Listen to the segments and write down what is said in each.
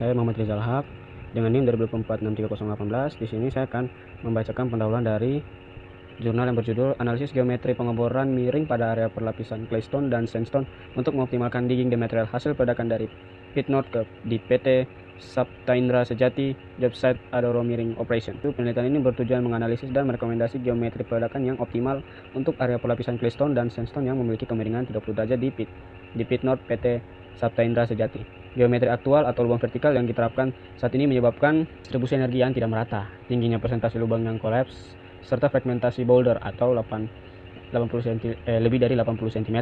Saya Muhammad Rizal Haq dengan NIM 2024-63018. Di sini saya akan membacakan pendahuluan dari jurnal yang berjudul Analisis Geometri Pengeboran Miring pada Area Perlapisan Claystone dan Sandstone untuk Mengoptimalkan Digging the Material Hasil Peledakan dari Pit North di PT Saptaindra Sejati Job Site Adaro Miring Operation. Penelitian ini bertujuan menganalisis dan merekomendasi geometri peledakan yang optimal untuk area perlapisan Claystone dan Sandstone yang memiliki kemiringan 30 derajat di Pit North PT Saptaindra Sejati. Geometri aktual atau lubang vertikal yang diterapkan saat ini menyebabkan distribusi energi yang tidak merata, tingginya persentase lubang yang kolaps, serta fragmentasi boulder atau lebih dari 80 cm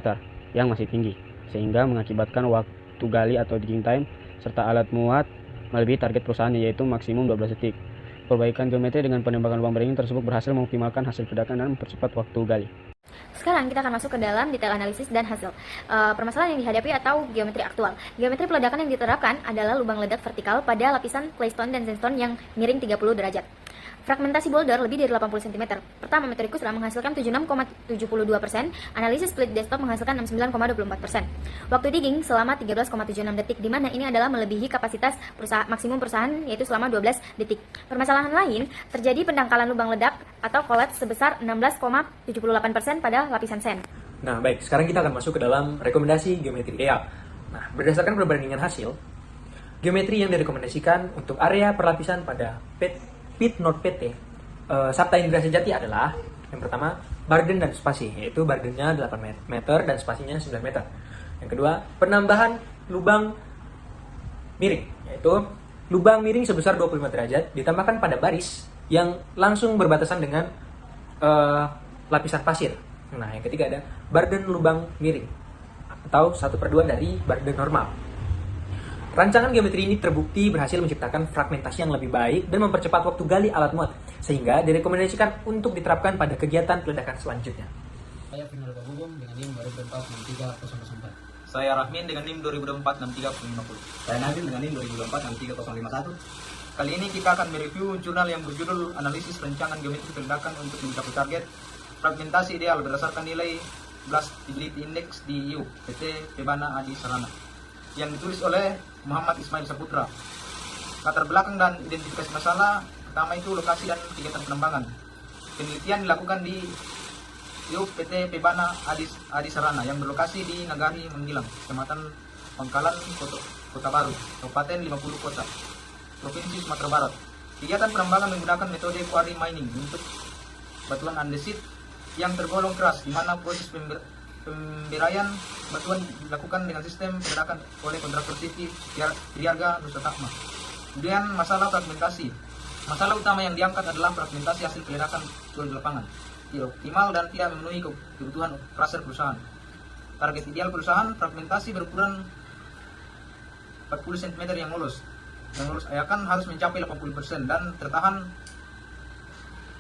yang masih tinggi, sehingga mengakibatkan waktu gali atau digging time serta alat muat melebihi target perusahaan, yaitu maksimum 12 detik. Perbaikan geometri dengan penembakan lubang beringin tersebut berhasil mengoptimalkan hasil peledakan dan mempercepat waktu gali. Sekarang kita akan masuk ke dalam detail analisis dan hasil. Permasalahan yang dihadapi atau geometri aktual. Geometri peledakan yang diterapkan adalah lubang ledak vertikal pada lapisan claystone dan sandstone yang miring 30 derajat. Fragmentasi boulder lebih dari 80 cm. Pertama, metode Kusra menghasilkan 76,72%, analisis split desktop menghasilkan 69,24%. Waktu digging selama 13,76 detik, di mana ini adalah melebihi kapasitas maksimum perusahaan, yaitu selama 12 detik. Permasalahan lain, terjadi pendangkalan lubang ledak atau collapse sebesar 16,78% pada lapisan sand. Nah, baik, sekarang kita akan masuk ke dalam rekomendasi geometri ideal. Nah, berdasarkan perbandingan hasil, geometri yang direkomendasikan untuk area perlapisan pada Pit North PT Saptaindra Sejati adalah yang pertama, burden dan spasi, yaitu burdennya 8 meter dan spasinya 9 meter. Yang kedua, penambahan lubang miring, yaitu lubang miring sebesar 25 derajat ditambahkan pada baris yang langsung berbatasan dengan lapisan pasir. Nah, yang ketiga ada burden lubang miring atau 1/2 dari burden normal. Rancangan geometri ini terbukti berhasil menciptakan fragmentasi yang lebih baik dan mempercepat waktu gali alat muat, sehingga direkomendasikan untuk diterapkan pada kegiatan peledakan selanjutnya. Saya Final Bagugum dengan NIM 2024-63004. Saya Rahmin dengan NIM 2024-63050. Saya Nabil dengan NIM 2024-63051. Kali ini kita akan mereview jurnal yang berjudul Analisis Rancangan Geometri Peledakan untuk Mencapai Target Fragmentasi Ideal berdasarkan nilai Blastability Index di IU PT Pebana Adi Sarana, yang ditulis oleh Muhammad Ismail Saputra. Latar belakang dan identifikasi masalah: pertama itu lokasi dan kegiatan penambangan. Penelitian dilakukan di IU PT Pebana Adi Sarana yang berlokasi di Nagari Menggilang, Kecamatan Pangkalan, Kota Baru, Kabupaten 50 Kota, Provinsi Sumatera Barat. Kegiatan penambangan menggunakan metode quarry mining untuk batuan andesit yang tergolong keras, di mana proses pemberian batuan dilakukan dengan sistem peledakan oleh kontraktor CV Triarga Nusa Takma. Kemudian masalah fragmentasi. Masalah utama yang diangkat adalah fragmentasi hasil peledakan di lapangan tidak optimal dan tidak memenuhi kebutuhan operasional perusahaan. Target ideal perusahaan fragmentasi berukuran 40 cm yang lolos. Yang lolos ayakan harus mencapai 80% dan tertahan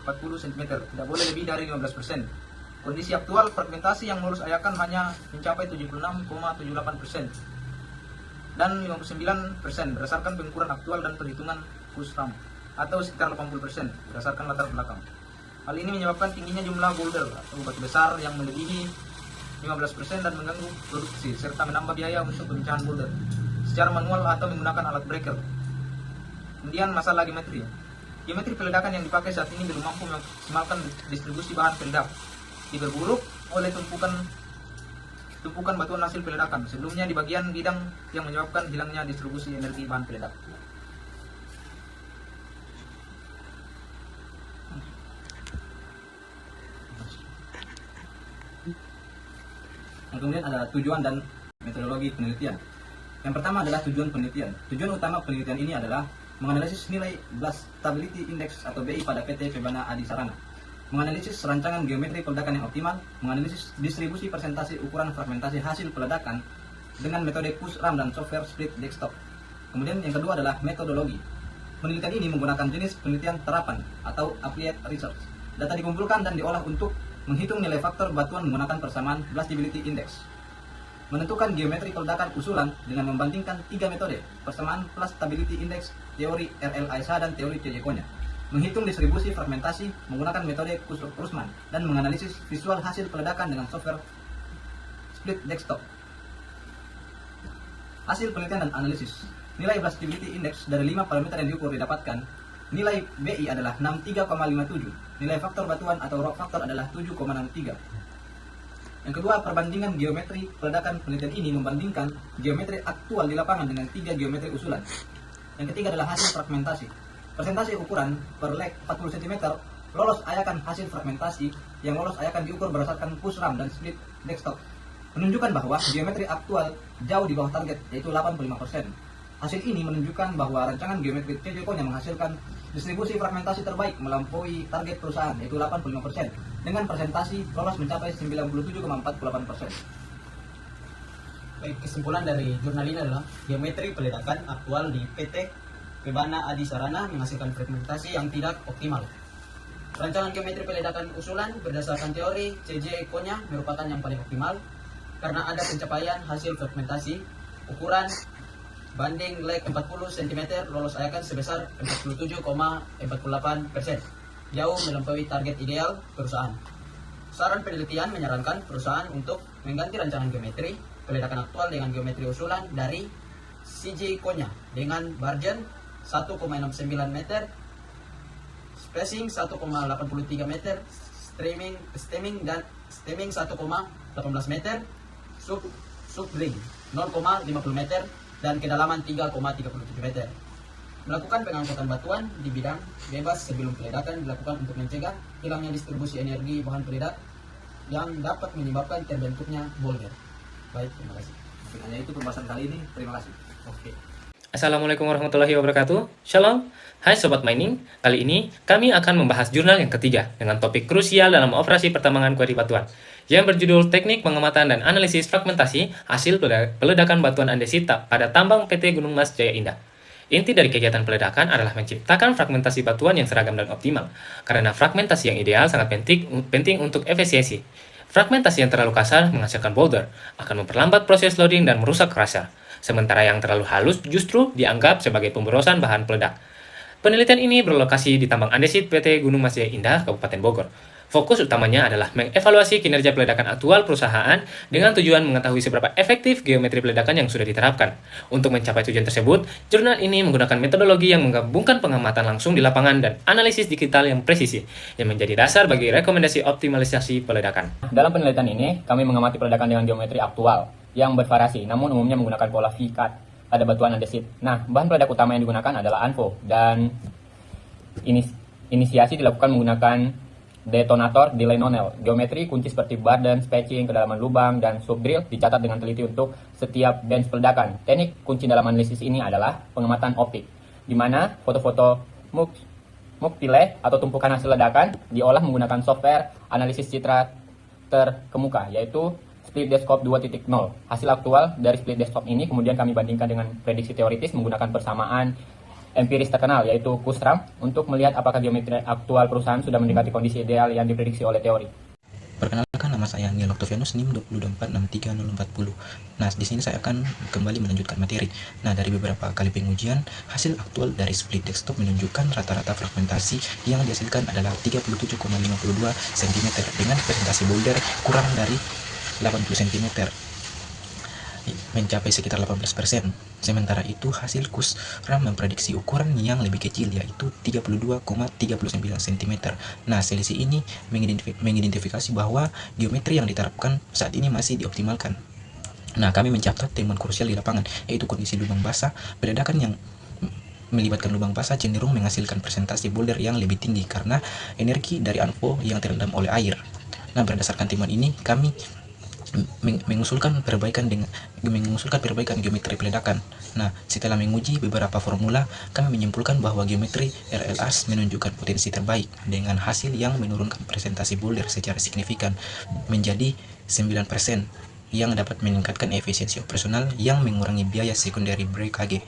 40 cm, tidak boleh lebih dari 15%. Kondisi aktual fragmentasi yang lolos ayakan hanya mencapai 76,78% dan 59% berdasarkan pengukuran aktual dan perhitungan Kusram, atau sekitar 80% berdasarkan latar belakang. Hal ini menyebabkan tingginya jumlah boulder atau batu besar yang melebihi 15% dan mengganggu produksi serta menambah biaya untuk pemecahan boulder secara manual atau menggunakan alat breaker. Kemudian masalah geometri. Geometri peledakan yang dipakai saat ini belum mampu memaksimalkan distribusi bahan peledak. Diperburuk oleh tumpukan batuan hasil peledakan sebelumnya di bagian bidang yang menyebabkan hilangnya distribusi energi bahan peledak. Kemudian ada tujuan dan metodologi penelitian. Yang pertama adalah tujuan penelitian. Tujuan utama penelitian ini adalah menganalisis nilai Blastability Index atau BI pada PT Pebana Adi Sarana, menganalisis rancangan geometri peledakan yang optimal, menganalisis distribusi persentase ukuran fragmentasi hasil peledakan dengan metode Kusram dan software split desktop. Kemudian yang kedua adalah metodologi. Penelitian ini menggunakan jenis penelitian terapan atau applied research. Data dikumpulkan dan diolah untuk menghitung nilai faktor batuan menggunakan persamaan Blastability Index. Menentukan geometri peledakan usulan dengan membandingkan 3 metode: persamaan Blastability Index, teori RLISA, dan teori CJ-nya. Menghitung distribusi fragmentasi menggunakan metode Kussmaul dan menganalisis visual hasil peledakan dengan software split desktop. Hasil penelitian dan analisis. nilai blast stability index dari 5 parameter yang diukur didapatkan, nilai BI adalah 63,57, nilai faktor batuan atau rock factor adalah 7,63. Yang kedua, perbandingan geometri peledakan. Penelitian ini membandingkan geometri aktual di lapangan dengan 3 geometri usulan. Yang ketiga adalah hasil fragmentasi. Persentase ukuran per leg 40 cm lolos ayakan hasil fragmentasi yang lolos ayakan diukur berdasarkan push ram dan split desktop, menunjukkan bahwa geometri aktual jauh di bawah target, yaitu 85%. Hasil ini menunjukkan bahwa rancangan geometri CJ Konya menghasilkan distribusi fragmentasi terbaik melampaui target perusahaan, yaitu 85%, dengan presentasi lolos mencapai 97,48%. Baik, kesimpulan dari jurnal ini adalah geometri peledakan aktual di PT Pebana Adi Sarana menghasilkan fragmentasi yang tidak optimal. Rancangan geometri peledakan usulan berdasarkan teori CJ Konya merupakan yang paling optimal karena ada pencapaian hasil fragmentasi ukuran banding leg 40 cm lolos ayakan sebesar 47,48%, jauh melampaui target ideal perusahaan. Saran penelitian menyarankan perusahaan untuk mengganti rancangan geometri peledakan aktual dengan geometri usulan dari CJ Konya dengan margin 1,69 meter, spacing 1,83 meter, stemming 1,18 meter, subring 0,50 meter, dan kedalaman 3,37 meter. Melakukan pengangkutan batuan di bidang bebas sebelum peledakan dilakukan untuk mencegah hilangnya distribusi energi bahan peledak yang dapat menyebabkan terbentuknya boulder. Baik, terima kasih. Hanya itu pembahasan kali ini. Terima kasih. Oke. Assalamualaikum warahmatullahi wabarakatuh. Shalom. Hai Sobat Mining. Kali ini kami akan membahas jurnal yang ketiga dengan topik krusial dalam operasi pertambangan kuari batuan yang berjudul Teknik Pengamatan dan Analisis Fragmentasi Hasil Peledakan Batuan Andesit pada Tambang PT Gunung Mas Jaya Indah. Inti dari kegiatan peledakan adalah menciptakan fragmentasi batuan yang seragam dan optimal, karena fragmentasi yang ideal sangat penting untuk efisiensi. Fragmentasi yang terlalu kasar menghasilkan boulder, akan memperlambat proses loading dan merusak crusher, sementara yang terlalu halus justru dianggap sebagai pemborosan bahan peledak. Penelitian ini berlokasi di tambang andesit PT Gunung Mas Jaya Indah, Kabupaten Bogor. Fokus utamanya adalah mengevaluasi kinerja peledakan aktual perusahaan dengan tujuan mengetahui seberapa efektif geometri peledakan yang sudah diterapkan. Untuk mencapai tujuan tersebut, jurnal ini menggunakan metodologi yang menggabungkan pengamatan langsung di lapangan dan analisis digital yang presisi, yang menjadi dasar bagi rekomendasi optimalisasi peledakan. Dalam penelitian ini, kami mengamati peledakan dengan geometri aktual yang bervariasi, namun umumnya menggunakan pola V-cut pada batuan andesit. Nah, bahan peledak utama yang digunakan adalah ANFO, dan inisiasi dilakukan menggunakan detonator delay nonel. Geometri kunci seperti burden, spacing, kedalaman lubang, dan subdrill dicatat dengan teliti untuk setiap bench peledakan. Teknik kunci dalam analisis ini adalah pengamatan optik, di mana foto-foto muktile atau tumpukan hasil ledakan diolah menggunakan software analisis citra terkemuka, yaitu split desktop 2.0. Hasil aktual dari split desktop ini kemudian kami bandingkan dengan prediksi teoritis menggunakan persamaan empiris terkenal, yaitu Kustram, untuk melihat apakah geometri aktual perusahaan sudah mendekati kondisi ideal yang diprediksi oleh teori. Perkenalkan, nama saya Neil Octavianus, NIM 2246340. Nah, di sini saya akan kembali melanjutkan materi. Nah, dari beberapa kali pengujian, hasil aktual dari split desktop menunjukkan rata-rata fragmentasi yang dihasilkan adalah 37,52 cm dengan presentasi boulder kurang dari 80 cm, mencapai sekitar 18%. Sementara itu hasil Kustram memprediksi ukuran yang lebih kecil, yaitu 32,39 cm. Nah, selisih ini mengidentifikasi bahwa geometri yang diterapkan saat ini masih dioptimalkan. Nah, kami mencatat temuan krusial di lapangan, yaitu kondisi lubang basah. Peledakan yang melibatkan lubang basah cenderung menghasilkan presentasi boulder yang lebih tinggi karena energi dari ANFO yang terendam oleh air. Nah, berdasarkan temuan ini, kami mengusulkan perbaikan geometri peledakan. Nah, setelah menguji beberapa formula, kami menyimpulkan bahwa geometri RLAS menunjukkan potensi terbaik dengan hasil yang menurunkan presentasi boulder secara signifikan menjadi 9%, yang dapat meningkatkan efisiensi operasional yang mengurangi biaya secondary breakage.